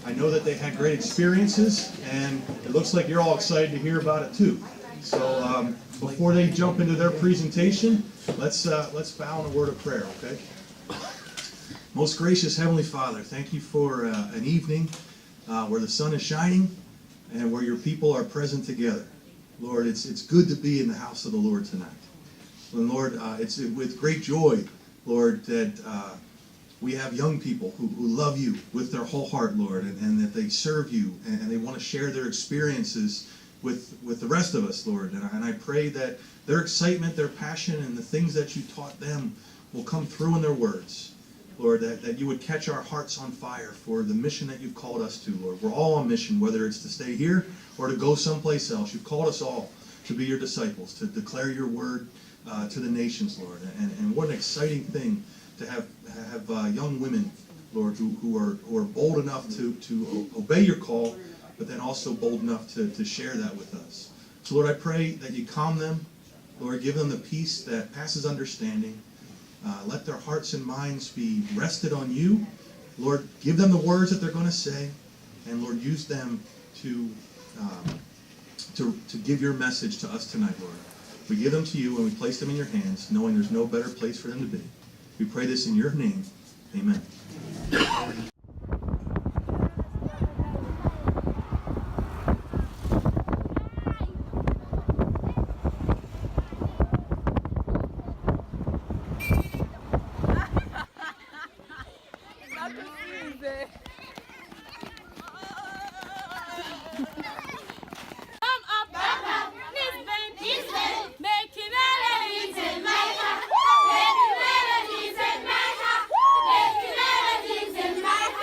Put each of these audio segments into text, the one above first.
I know that they had great experiences, and it looks like you're all excited to hear about it too. So before they jump into their presentation, let's bow in a word of prayer, okay? Most gracious Heavenly Father, thank you for an evening where the sun is shining and where your people are present together. Lord, it's good to be in the house of the Lord tonight. And Lord, it's with great joy, Lord, that we have young people who love you with their whole heart, Lord, and that they serve you and they want to share their experiences with the rest of us, Lord. And I pray that their excitement, their passion, and the things that you taught them will come through in their words. Lord, that you would catch our hearts on fire for the mission that you've called us to, Lord. We're all on mission, whether it's to stay here or to go someplace else. You've called us all to be your disciples, to declare your word to the nations, Lord. And what an exciting thing to have young women, Lord, who are bold enough to obey your call, but then also bold enough to share that with us. So, Lord, I pray that you calm them. Lord, give them the peace that passes understanding. Let their hearts and minds be rested on you. Lord, give them the words that they're going to say. And Lord, use them to give your message to us tonight, Lord. We give them to you and we place them in your hands, knowing there's no better place for them to be. We pray this in your name. Amen. Making melodies in my heart.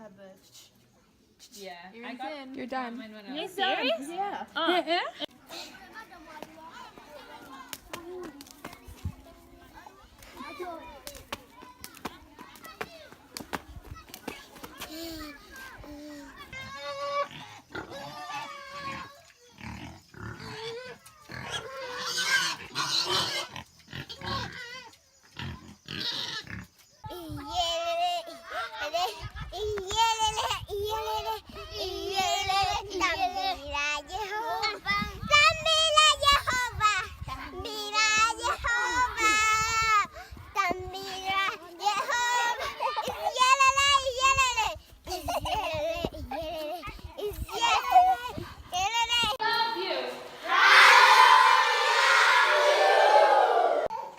had the. Yeah, I got. You're done. Are you serious? Yeah.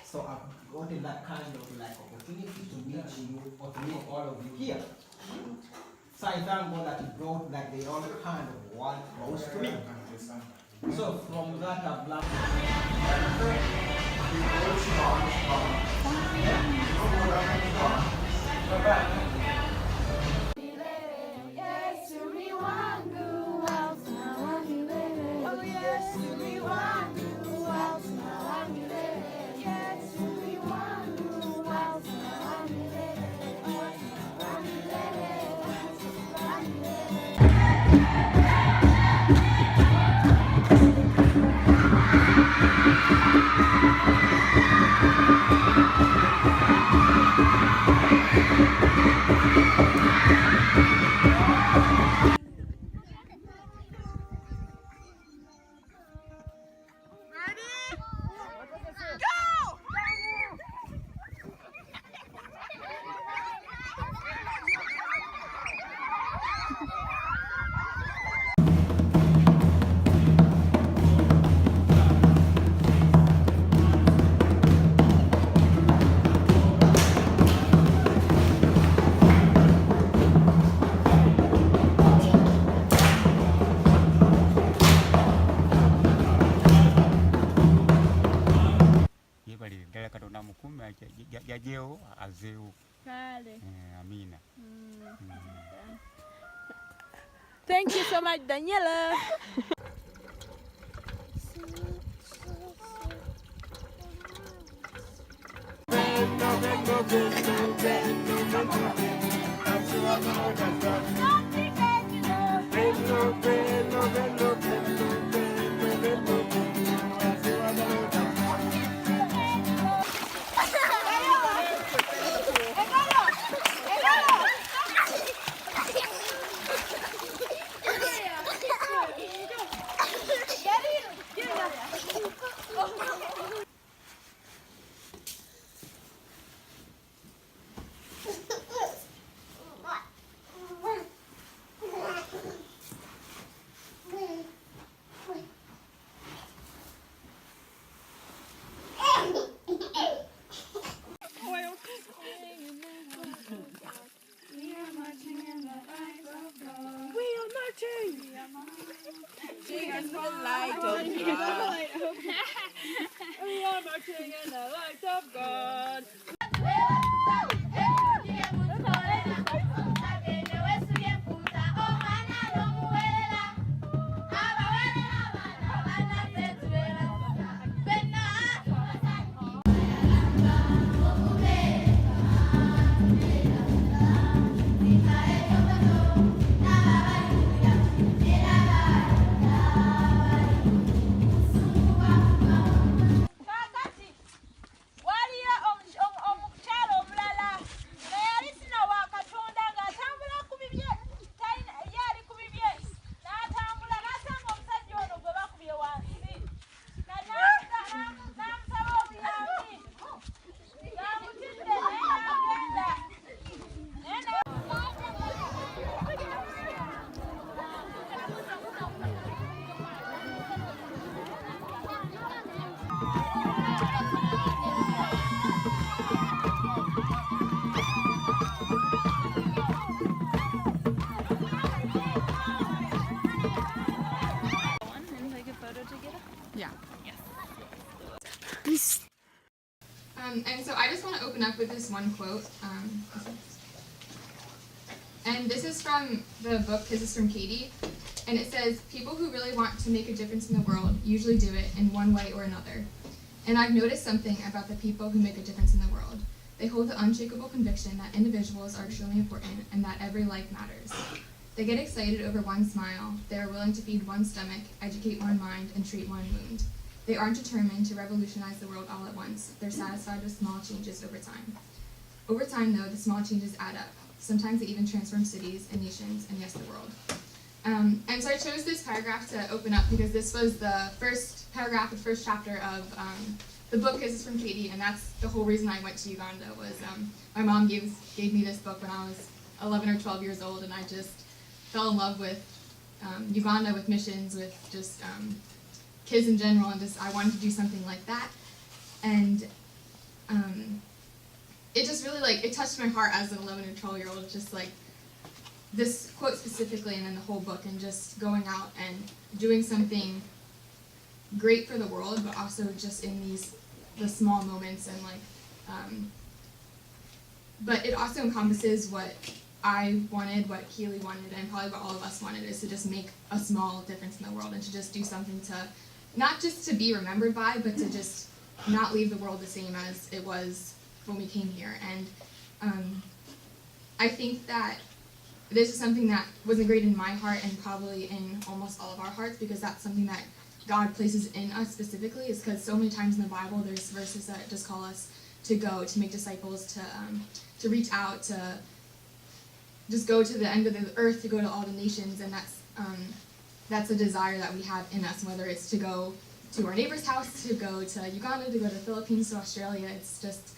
So I've gotten that kind of like opportunity to meet you or to meet all of you here. So I thank God that He brought like they all kind of one close to me. So from that I've learned. Yebalirira Katonda mukume jajeo azeo. Kale. Amina. Thank you so much, Daniela. And so I just want to open up with this one quote. And And this is from the book, This is from Katie. And it says, people who really want to make a difference in the world usually do it in one way or another. And I've noticed something about the people who make a difference in the world. They hold the unshakable conviction that individuals are extremely important and that every life matters. They get excited over one smile. They are willing to feed one stomach, educate one mind, and treat one wound. They aren't determined to revolutionize the world all at once. They're satisfied with small changes over time. Over time, though, the small changes add up. Sometimes they even transform cities and nations, and yes, the world. And so I chose this paragraph to open up because this was the first paragraph, the first chapter of the book. This is from Katie, and that's the whole reason I went to Uganda. Was my mom gave me this book when I was 11 or 12 years old, and I just fell in love with Uganda, with missions, with just kids in general, and just I wanted to do something like that. And it just really it touched my heart as an 11 or 12-year-old, just like this quote specifically, and then the whole book, and just going out and doing something great for the world, but also just in the small moments, and but it also encompasses what I wanted, what Keely wanted, and probably what all of us wanted, is to just make a small difference in the world and to just do something to, not just to be remembered by, but to just not leave the world the same as it was when we came here. And I think that this is something that was ingrained in my heart and probably in almost all of our hearts, because that's something that God places in us specifically, is because so many times in the Bible there's verses that just call us to go, to make disciples, to reach out, to just go to the end of the earth, to go to all the nations, and that's a desire that we have in us, whether it's to go to our neighbor's house, to go to Uganda, to go to the Philippines, to Australia. It's just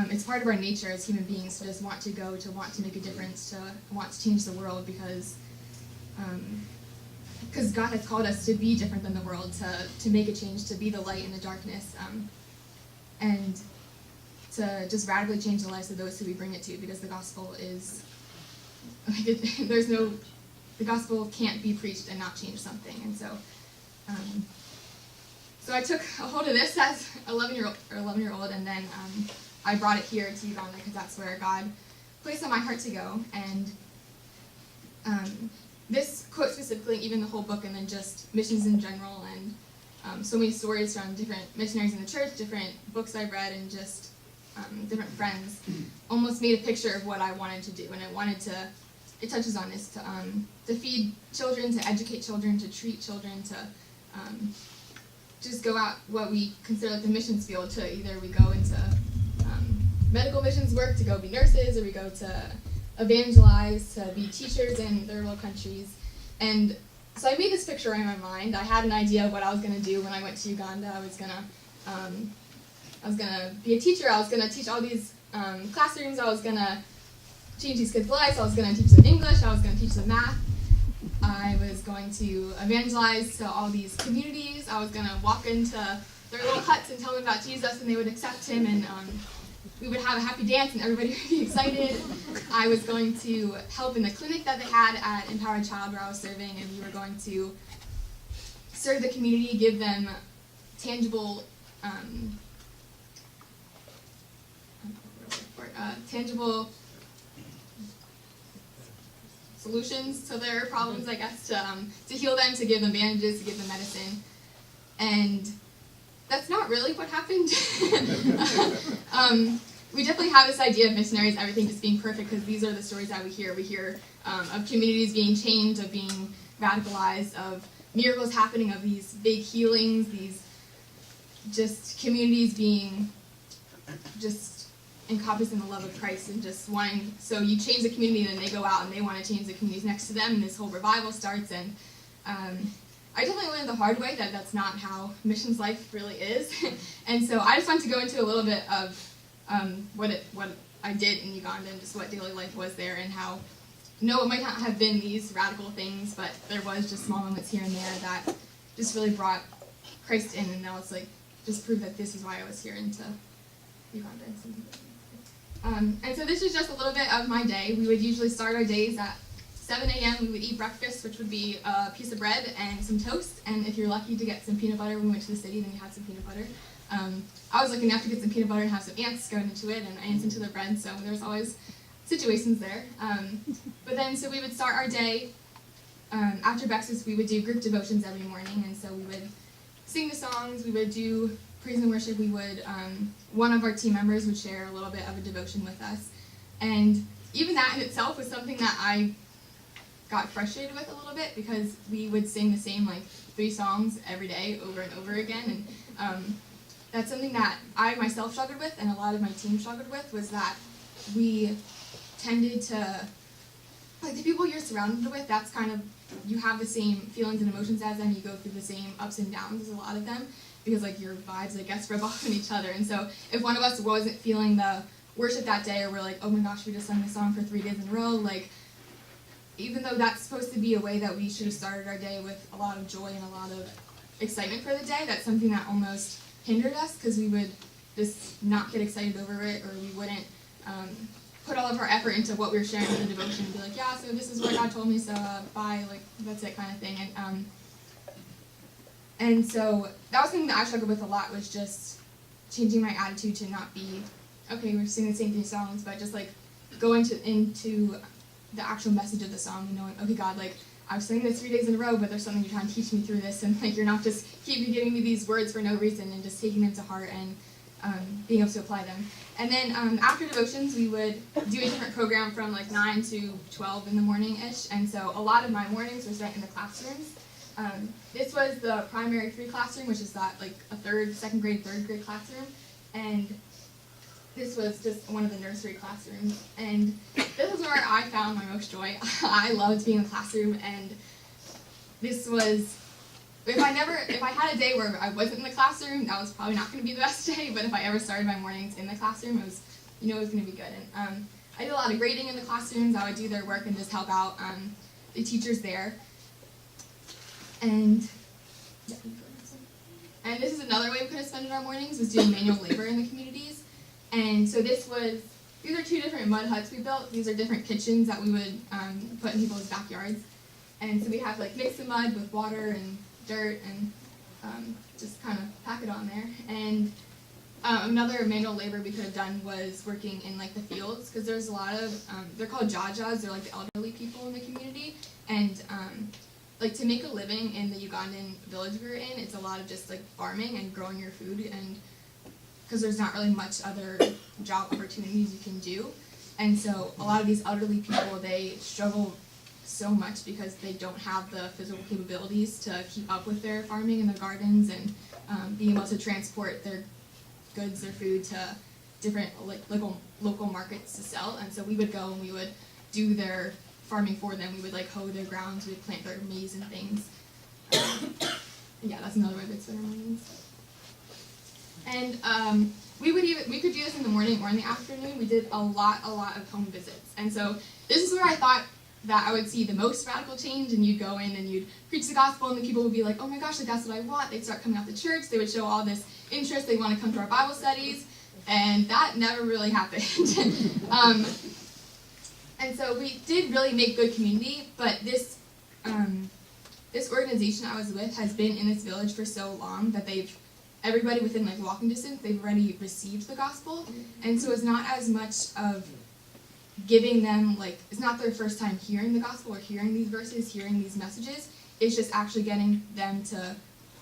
it's part of our nature as human beings to just want to go, to want to make a difference, to want to change the world, because God has called us to be different than the world, to make a change, to be the light in the darkness, and to just radically change the lives of those who we bring it to, because the gospel is, the gospel can't be preached and not change something. And so I took a hold of this as 11-year-old, and then I brought it here to Uganda because that's where God placed on my heart to go. And this quote specifically, even the whole book, and then just missions in general, and so many stories from different missionaries in the church, different books I've read, and just different friends, almost made a picture of what I wanted to do. And I wanted to, it touches on this, to feed children, to educate children, to treat children, to just go out what we consider like the missions field, to either we go into medical missions work, to go be nurses, or we go to evangelize, to be teachers in third world countries. And so I made this picture in my mind. I had an idea of what I was going to do when I went to Uganda. I was going to be a teacher. I was going to teach all these classrooms. I was going to change these kids' lives. I was going to teach them English. I was going to teach them math. I was going to evangelize to all these communities. I was going to walk into their little huts and tell them about Jesus, and they would accept him, and we would have a happy dance and everybody would be excited. I was going to help in the clinic that they had at Empowered Child where I was serving, and we were going to serve the community, give them tangible solutions to their problems, I guess, to heal them, to give them bandages, to give them medicine. And that's not really what happened. We definitely have this idea of missionaries, everything just being perfect, because these are the stories that we hear. We hear of communities being changed, of being radicalized, of miracles happening, of these big healings, these just communities being just encompassed in the love of Christ, and just wanting, so you change the community and then they go out and they want to change the communities next to them, and this whole revival starts. And I definitely learned the hard way that that's not how missions life really is. And so I just wanted to go into a little bit of what I did in Uganda, and just what daily life was there, and how, no, it might not have been these radical things, but there was just small moments here and there that just really brought Christ in, and now it's like, just prove that this is why I was here into Uganda. And so this is just a little bit of my day. We would usually start our days at 7 a.m. We would eat breakfast, which would be a piece of bread and some toast, and if you're lucky to get some peanut butter when we went to the city, then you had some peanut butter. I was lucky enough to get some peanut butter and have some ants going into it, and ants into the bread, so there was always situations there. But then, so we would start our day. After breakfast, we would do group devotions every morning, and so we would sing the songs, we would do praise and worship, we would, one of our team members would share a little bit of a devotion with us. And even that in itself was something that I got frustrated with a little bit, because we would sing the same, 3 songs every day over and over again, and that's something that I myself struggled with, and a lot of my team struggled with, was that we tended to, the people you're surrounded with, that's kind of, you have the same feelings and emotions as them, you go through the same ups and downs as a lot of them, because your vibes, I guess, rub off on each other. And so if one of us wasn't feeling the worship that day, or we're like, oh my gosh, we just sung this song for 3 days in a row, even though that's supposed to be a way that we should have started our day with a lot of joy and a lot of excitement for the day, that's something that almost hindered us, because we would just not get excited over it, or we wouldn't put all of our effort into what we were sharing in the devotion and be like, yeah, so this is what God told me, so bye, that's it kind of thing. And so that was something that I struggled with a lot, was just changing my attitude to not be, okay, we're singing the same 3 songs, but just go into the actual message of the song and knowing, okay, God, I was singing this 3 days in a row, but there's something you're trying to teach me through this, and you're not just keep giving me these words for no reason, and just taking them to heart and being able to apply them. And then after devotions, we would do a different program from 9 to 12 in the morning-ish, and so a lot of my mornings were spent in the classrooms. This was the primary 3 classroom, which is that second grade, third grade classroom, and this was just one of the nursery classrooms, and this is where I found my most joy. I loved being in the classroom, and this was, if I had a day where I wasn't in the classroom, that was probably not going to be the best day, but if I ever started my mornings in the classroom, it was going to be good. And I did a lot of grading in the classrooms. I would do their work and just help out the teachers there. And this is another way we could have spent our mornings, was doing manual labor in the communities. And so these are 2 different mud huts we built. These are different kitchens that we would put in people's backyards. And so we have to mix the mud with water and dirt and just kind of pack it on there. And another manual labor we could have done was working in the fields, because there's a lot of, they're called jajas, they're the elderly people in the community. And to make a living in the Ugandan village we're in, it's a lot of just farming and growing your food, and because there's not really much other job opportunities you can do. And so a lot of these elderly people, they struggle so much because they don't have the physical capabilities to keep up with their farming and their gardens, and being able to transport their goods, their food, to different local markets to sell. And so we would go and we would do their farming for them. We would hoe their grounds, we would plant their maize and things. Yeah, that's another way we'd spend our mornings. And we could do this in the morning or in the afternoon. We did a lot of home visits. And so this is where I thought that I would see the most radical change, and you'd go in and you'd preach the gospel, and the people would be like, oh my gosh, that's what I want. They'd start coming out to church, they would show all this interest, they want to come to our Bible studies, and that never really happened. And so we did really make good community, but this organization I was with has been in this village for so long that everybody within walking distance, they've already received the gospel, and so it's not as much of giving them, it's not their first time hearing the gospel or hearing these verses, hearing these messages. It's just actually getting them to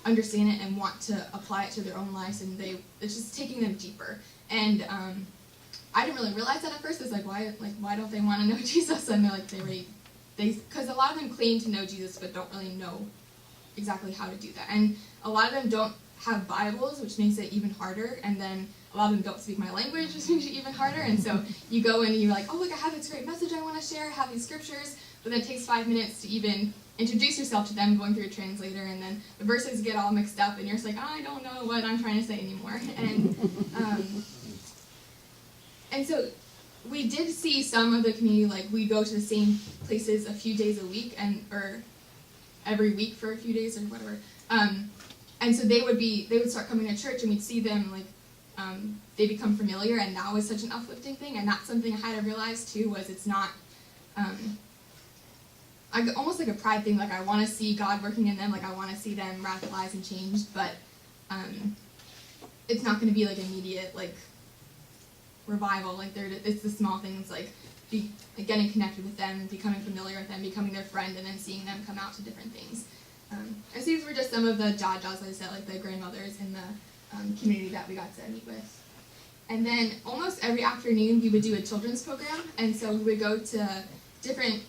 understand it and want to apply it to their own lives, and it's just taking them deeper. And I didn't really realize that at first. It's why don't they want to know Jesus? And they're because a lot of them claim to know Jesus but don't really know exactly how to do that. And a lot of them don't have Bibles, which makes it even harder, and then a lot of them don't speak my language, which makes it even harder. And so you go in and you're like, oh look, I have this great message I want to share, I have these scriptures, but then it takes 5 minutes to even introduce yourself to them, going through a translator, and then the verses get all mixed up, and you're just like, I don't know what I'm trying to say anymore. And so we did see some of the community, we go to the same places a few days a week, or every week for a few days or whatever. And so they would start coming to church, and we'd see them they become familiar, and that was such an uplifting thing. And that's something I had to realize too, was it's not almost like a pride thing. I want to see God working in them, I want to see them radicalized and changed, but it's not going to be immediate revival. It's the small things getting connected with them, becoming familiar with them, becoming their friend, and then seeing them come out to different things. And so these were just some of the jajas, as I said, like the grandmothers in the community that we got to meet with. And then almost every afternoon we would do a children's program, and so we would go to different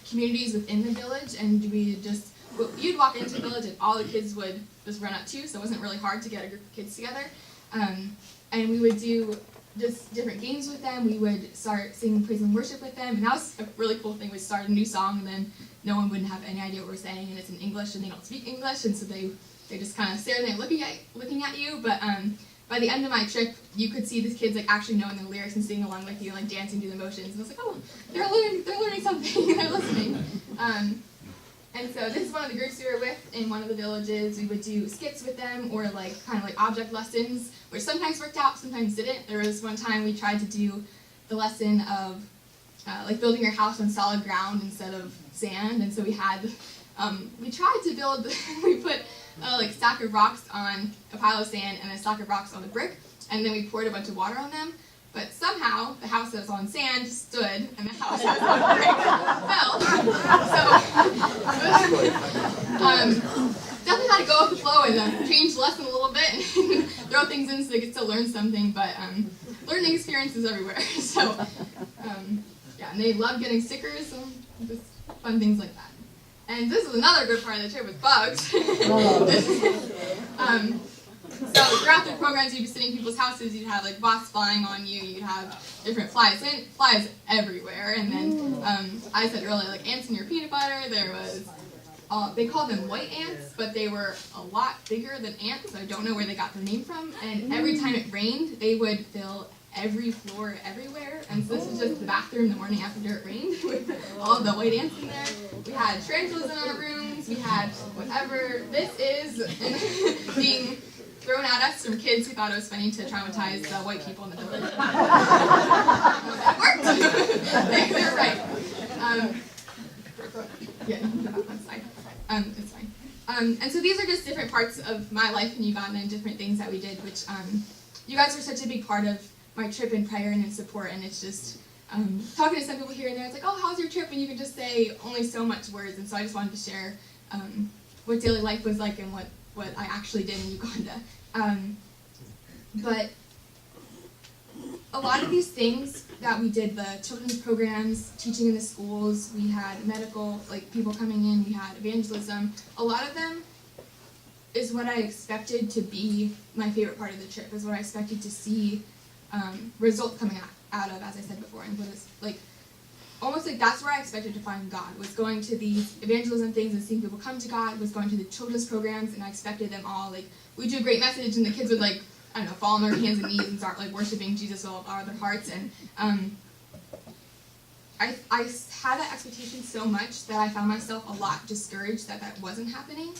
communities within the village, and you'd walk into the village and all the kids would just run up to you, so it wasn't really hard to get a group of kids together. And we would do just different games with them. We would start singing praise and worship with them, and that was a really cool thing. We'd start a new song, and then no one wouldn't have any idea what we're saying, and it's in English, and they don't speak English, and so they just kind of stare there looking at you. But by the end of my trip, you could see these kids like actually knowing the lyrics and singing along with you, like dancing to the motions. And I was like, oh, they're learning something. They're listening. And so this is one of the groups we were with in one of the villages. We would do skits with them, or like kind of like object lessons, which sometimes worked out, sometimes didn't. There was one time we tried to do the lesson of like building your house on solid ground instead of sand, and so we tried to build. We put like a stack of rocks on a pile of sand and a stack of rocks on the brick, and then we poured a bunch of water on them. But somehow the house that was on sand stood, and the house that was on brick fell. So definitely had to go with the flow and change the lesson a little bit and throw things in so they could still learn something. But learning experiences everywhere. So yeah, and they loved getting stickers and just fun things like that. And this is another good part of the trip with bugs. So throughout the programs, you'd be sitting in people's houses, you'd have like wasps flying on you, you'd have different flies, and flies everywhere. And then I said earlier, like ants in your peanut butter. There was, they called them white ants, but they were a lot bigger than ants, so I don't know where they got their name from. And every time it rained, they would fill every floor everywhere. And so this is just the bathroom the morning after it rained with all of the white ants in there. We had tarantulas in our rooms, we had whatever this is being thrown at us from kids who thought it was funny to traumatize the white people in the village. It worked! They're right. Yeah, you can go back one side. It's fine. And so these are just different parts of my life in Uganda and different things that we did, which you guys were such a big part of my trip in prayer and in support, and it's just talking to some people here and there, it's like, oh, how's your trip? And you can just say only so much words, and so I just wanted to share what daily life was like and what I actually did in Uganda. But a lot of these things that we did, the children's programs, teaching in the schools, we had medical, like people coming in, we had evangelism, a lot of them is what I expected to be my favorite part of the trip, is what I expected to see results coming out of, as I said before, and what is like, almost like that's where I expected to find God, was going to these evangelism things and seeing people come to God, was going to the children's programs, and I expected them all, like, we'd do a great message, and the kids would, like, I don't know, fall on their hands and knees and start, like, worshiping Jesus with all their hearts, and I had that expectation so much that I found myself a lot discouraged that wasn't happening,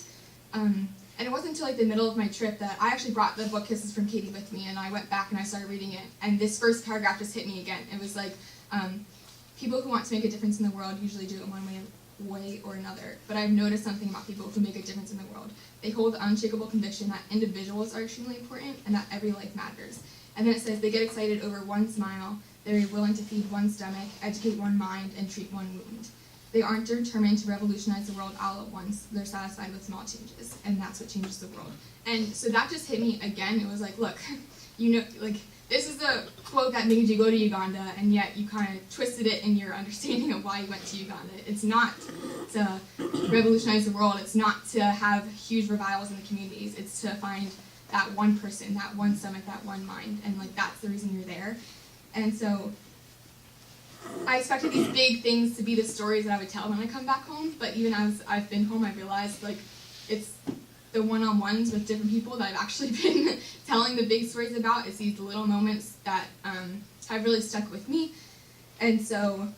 and it wasn't until, like, the middle of my trip that I actually brought the book Kisses from Katie with me, and I went back and I started reading it, and this first paragraph just hit me again. It was like, people who want to make a difference in the world usually do it in one way or another, but I've noticed something about people who make a difference in the world. They hold the unshakable conviction that individuals are extremely important and that every life matters. And then it says they get excited over one smile, they're willing to feed one stomach, educate one mind, and treat one wound. They aren't determined to revolutionize the world all at once. They're satisfied with small changes, and that's what changes the world. And so that just hit me again. It was like, look, you know, like, this is a quote that made you go to Uganda, and yet you kind of twisted it in your understanding of why you went to Uganda. It's not to revolutionize the world. It's not to have huge revivals in the communities. It's to find that one person, that one stomach, that one mind, and like that's the reason you're there. And so I expected these big things to be the stories that I would tell when I come back home, but even as I've been home, I've realized like it's the one-on-ones with different people that I've actually been telling the big stories about. It's these little moments that have really stuck with me. And so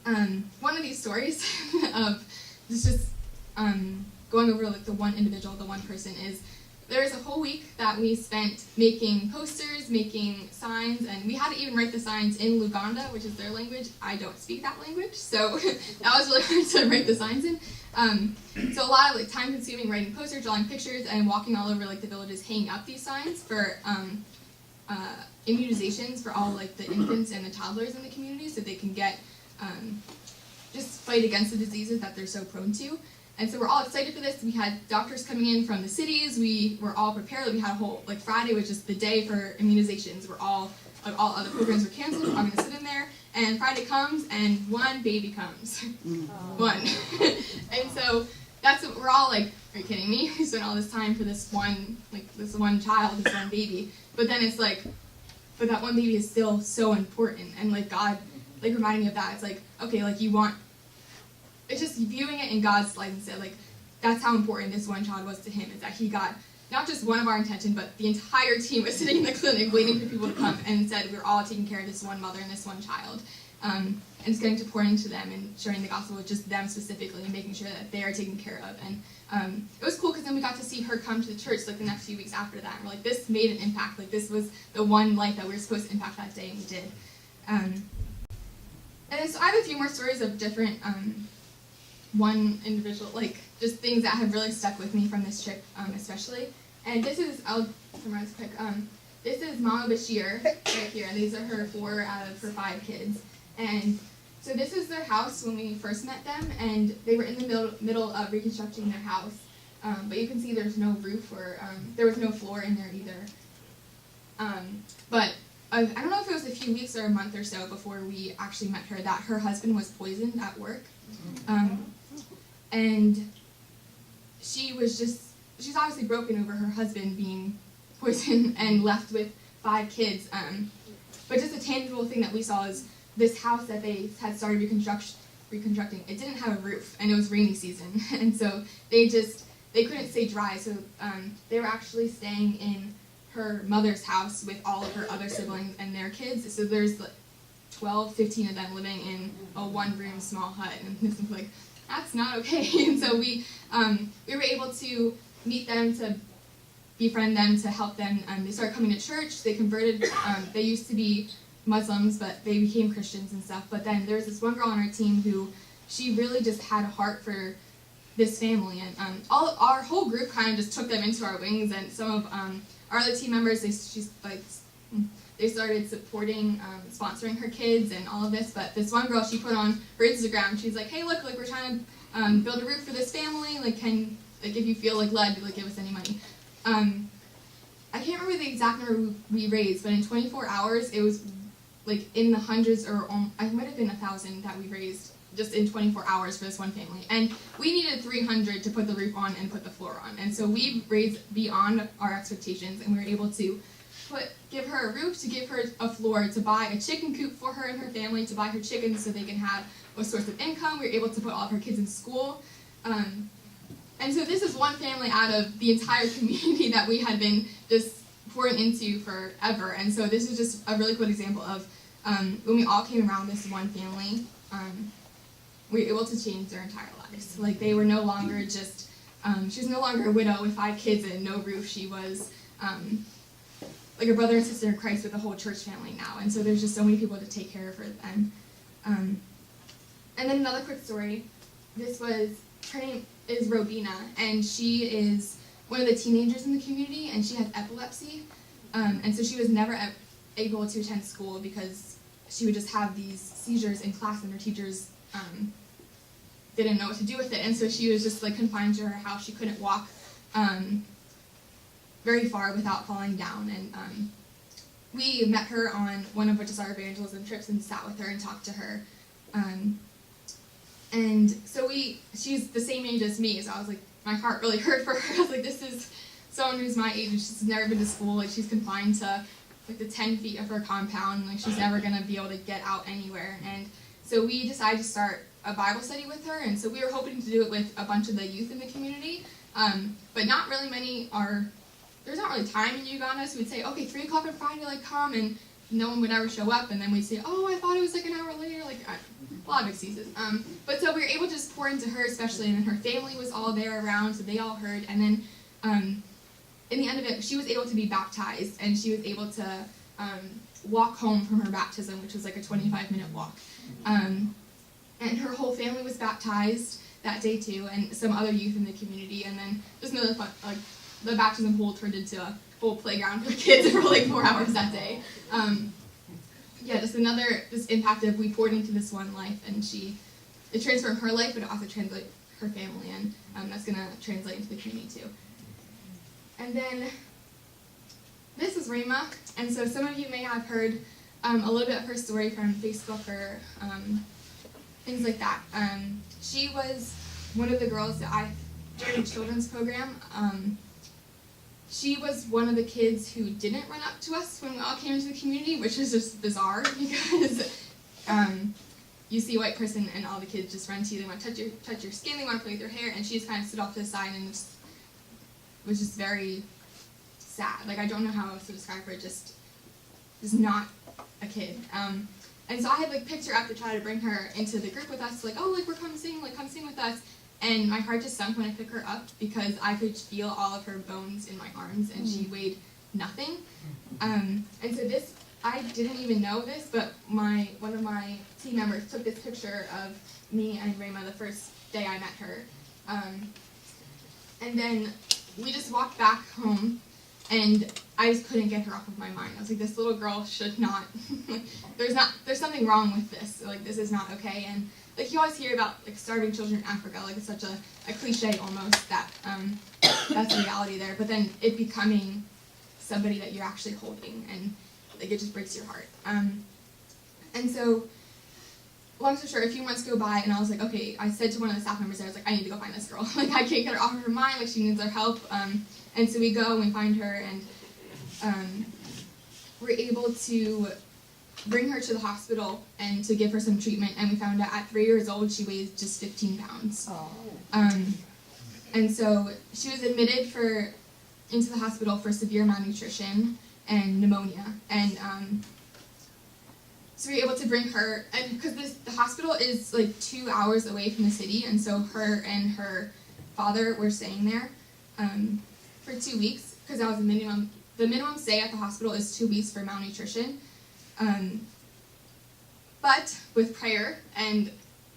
one of these stories of just going over like the one individual, the one person, is there was a whole week that we spent making posters, making signs, and we had to even write the signs in Luganda, which is their language. I don't speak that language, so that was really hard to write the signs in. So a lot of like time-consuming writing posters, drawing pictures, and walking all over like the villages, hanging up these signs for immunizations for all like the infants and the toddlers in the community, so they can get just fight against the diseases that they're so prone to. And so we're all excited for this. We had doctors coming in from the cities. We were all prepared. We had a whole, like Friday was just the day for immunizations. All other programs were canceled. I'm going to sit in there. And Friday comes and one baby comes. One. And so that's what we're all like, are you kidding me? We spent all this time for this one child, this one baby. But then it's like, but that one baby is still so important. And like God, like reminding me of that. It's like, okay, like it's just viewing it in God's light and said, like, that's how important this one child was to him, is that he got not just one of our intention, but the entire team was sitting in the clinic waiting for people to come and said we're all taking care of this one mother and this one child. And it's getting to pour into them and sharing the gospel with just them specifically and making sure that they are taken care of. And it was cool because then we got to see her come to the church like the next few weeks after that. And we're like, this made an impact. Like this was the one life that we were supposed to impact that day, and we did. And so I have a few more stories of different one individual, like just things that have really stuck with me from this trip, especially. And this is, I'll summarize quick. This is Mama Bashir right here, and these are her 4 out of her 5 kids. And so this is their house when we first met them, and they were in the middle of reconstructing their house. But you can see there's no roof or there was no floor in there either. But I don't know if it was a few weeks or a month or so before we actually met her that her husband was poisoned at work. And she's obviously broken over her husband being poisoned and left with 5 kids. But just a tangible thing that we saw is this house that they had started reconstructing, it didn't have a roof, and it was rainy season. And so they couldn't stay dry, so they were actually staying in her mother's house with all of her other siblings and their kids. So there's like 12, 15 of them living in a 1-room small hut, and this is like, that's not okay. And so we were able to meet them, to befriend them, to help them. They started coming to church. They converted. They used to be Muslims, but they became Christians and stuff. But then there was this one girl on our team who she really just had a heart for this family, and our whole group kind of just took them into our wings. And some of our other team members, they started supporting, sponsoring her kids and all of this. But this one girl, she put on her Instagram, she's like, hey, look, like we're trying to build a roof for this family. Like, if you feel like led, like give us any money. I can't remember the exact number we raised, but in 24 hours, it was like in the hundreds, or I might have been 1,000 that we raised just in 24 hours for this one family. And we needed 300 to put the roof on and put the floor on. And so we raised beyond our expectations, and we were able to give her a roof, to give her a floor, to buy a chicken coop for her and her family, to buy her chickens so they can have a source of income. We were able to put all of her kids in school. And so this is one family out of the entire community that we had been just pouring into forever. And so this is just a really cool example of when we all came around this one family, we were able to change their entire lives. Like they were no longer just, she was no longer a widow with 5 kids and no roof. She was like a brother and sister in Christ with a whole church family now. And so there's just so many people to take care of her then. And then another quick story. Her name is Robina, and she is one of the teenagers in the community, and she has epilepsy. And so she was never able to attend school because she would just have these seizures in class, and her teachers didn't know what to do with it. And so she was just like confined to her house. She couldn't walk very far without falling down. And we met her on one of our evangelism trips and sat with her and talked to her. And so she's the same age as me, so I was like, my heart really hurt for her. I was like, this is someone who's my age, and she's never been to school. Like, she's confined to like the 10 feet of her compound. Like, she's never gonna be able to get out anywhere. And so we decided to start a Bible study with her, and so we were hoping to do it with a bunch of the youth in the community. But not really many there's not really time in Uganda, so we'd say, okay, 3 o'clock on Friday, like, come, and no one would ever show up, and then we'd say, oh, I thought it was like an hour later, like, a lot of excuses. But so we were able to just pour into her, especially, and then her family was all there around, so they all heard, and then in the end of it, she was able to be baptized, and she was able to walk home from her baptism, which was like a 25-minute walk. And her whole family was baptized that day too, and some other youth in the community, and then just another fun, like, the baptism pool turned into whole playground for kids for like 4 hours that day. Yeah, just another impact of we poured into this one life, and it transformed her life, but it also translated her family, and that's going to translate into the community too. And then this is Rima, and so some of you may have heard a little bit of her story from Facebook or things like that. She was one of the girls that during the children's program, she was one of the kids who didn't run up to us when we all came into the community, which is just bizarre because you see a white person and all the kids just run to you. They want to touch your skin, they want to play with your hair, and she just kind of stood off to the side and was just very sad. Like, I don't know how else to describe her, just not a kid. And so I had like picked her up to try to bring her into the group with us, like, oh, like, come sing with us. And my heart just sunk when I picked her up because I could feel all of her bones in my arms, and she weighed nothing. And so this, I didn't even know this, but one of my team members took this picture of me and Rema the first day I met her. And then we just walked back home, and I just couldn't get her off of my mind. I was like, this little girl should not, there's something wrong with this. Like, this is not okay. And like, you always hear about like starving children in Africa, like it's such a cliche almost that that's the reality there. But then it becoming somebody that you're actually holding, and like it just breaks your heart. And so, long story short, a few months go by, and I was like, okay. I said to one of the staff members there, I was like, I need to go find this girl. Like, I can't get her off of her mind. Like, she needs our help. And so we go and we find her, and we're able to bring her to the hospital and to give her some treatment, and we found out at 3 years old she weighs just 15 pounds. And so she was admitted into the hospital for severe malnutrition and pneumonia, and so we were able to bring her, and because the hospital is like 2 hours away from the city, and so her and her father were staying there for 2 weeks, because that was the minimum stay at the hospital is 2 weeks for malnutrition. But with prayer, and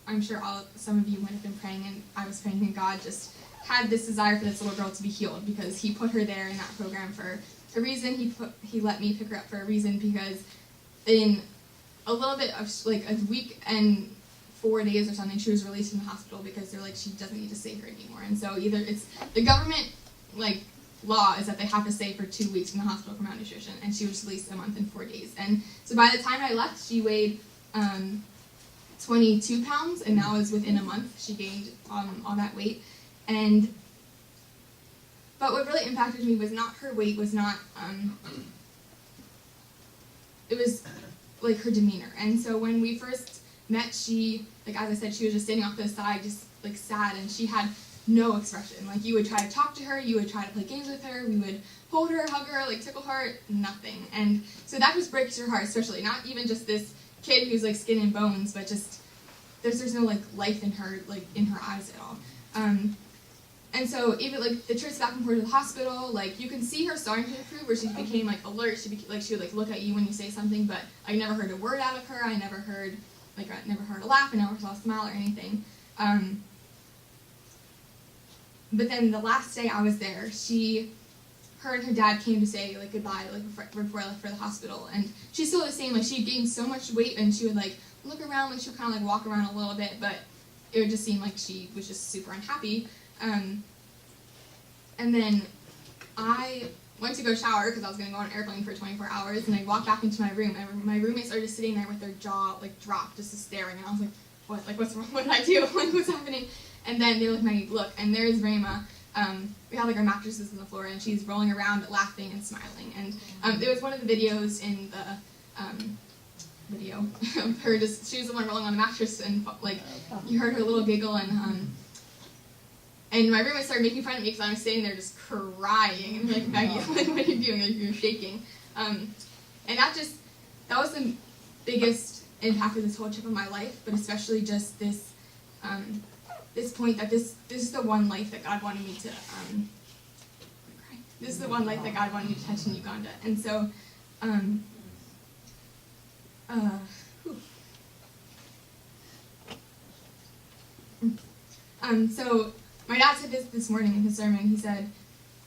I'm sure some of you might have been praying, and I was praying, and God just had this desire for this little girl to be healed, because He put her there in that program for a reason. He let me pick her up for a reason, because in a little bit of like a week and 4 days or something, she was released from the hospital because they're like, she doesn't need to stay here anymore. And so either it's the government like law is that they have to stay for 2 weeks in the hospital for malnutrition, and she was released a month and 4 days. And so by the time I left, she weighed 22 pounds, and that was within a month she gained all that weight. But what really impacted me was not her weight, was not it was like her demeanor. And so when we first met, she, like as I said, she was just standing off to the side, just like sad, and she had no expression. Like, you would try to talk to her, you would try to play games with her, we would hold her, hug her, like tickle her, nothing. And so that just breaks your heart, especially not even just this kid who's like skin and bones, but just there's no like life in her, like in her eyes at all. And so even like the trips back and forth to the hospital, like you can see her starting to improve, where she became like alert. She would like look at you when you say something, but I never heard a word out of her. I never heard a laugh. I never saw a smile or anything. But then the last day I was there, her and her dad came to say like goodbye, like before I left for the hospital, and she's still the same. Like, she gained so much weight, and she would like look around, like she would kind of like walk around a little bit, but it would just seem like she was just super unhappy. And then I went to go shower because I was going to go on an airplane for 24 hours, and I walked back into my room, and my roommates are just sitting there with their jaw like dropped, just staring, and I was like, what? Like, what's wrong? What did I do? Like, what's happening? And then they look at my look, and there's Rema. We have like our mattresses on the floor, and she's rolling around, laughing and smiling. And it was one of the videos in the video of her she was the one rolling on the mattress, and like you heard her little giggle, and my roommate started making fun of me because I was sitting there just crying, and like, Maggie, like, what are you doing? Like, you're shaking. And that was the biggest impact of this whole trip of my life, but especially just this point that this is the one life that God wanted me to this is the one life that God wanted me to touch in Uganda. And so so my dad said this morning in his sermon.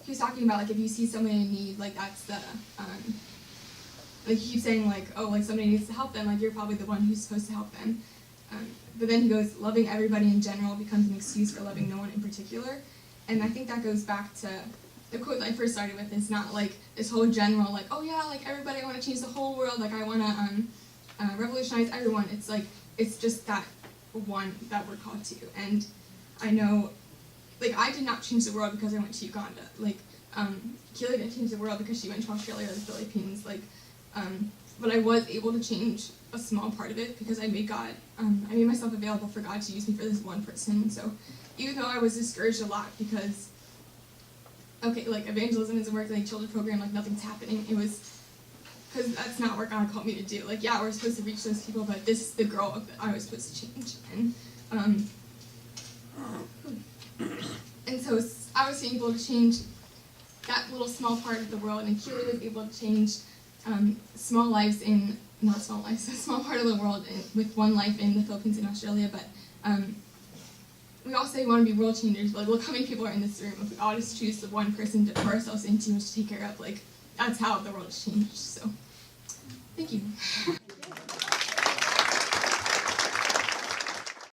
he was talking about like if you see somebody in need, like that's the like he keeps saying like, oh, like somebody needs to help them, like you're probably the one who's supposed to help them. But then he goes, loving everybody in general becomes an excuse for loving no one in particular. And I think that goes back to the quote that I first started with. It's not like this whole general, like, oh yeah, like everybody, I want to change the whole world, like I want to revolutionize everyone. It's like, it's just that one that we're called to. And I know, like I did not change the world because I went to Uganda. Like, Keely didn't change the world because she went to Australia or the Philippines. Like, but I was able to change a small part of it because I made myself available for God to use me for this one person. So even though I was discouraged a lot because, okay, like evangelism isn't working, like children's program, like nothing's happening, it was because that's not what God called me to do. Like, yeah, we're supposed to reach those people, but this is the girl that I was supposed to change. And so I was able to change that little small part of the world, and Keely was able to change small lives in, not small lives, a small part of the world with one life in the Philippines and Australia. But we all say we want to be world changers, but like, look how many people are in this room. If we all just choose the one person to pour ourselves into and to take care of, like, that's how the world has changed. So, thank you.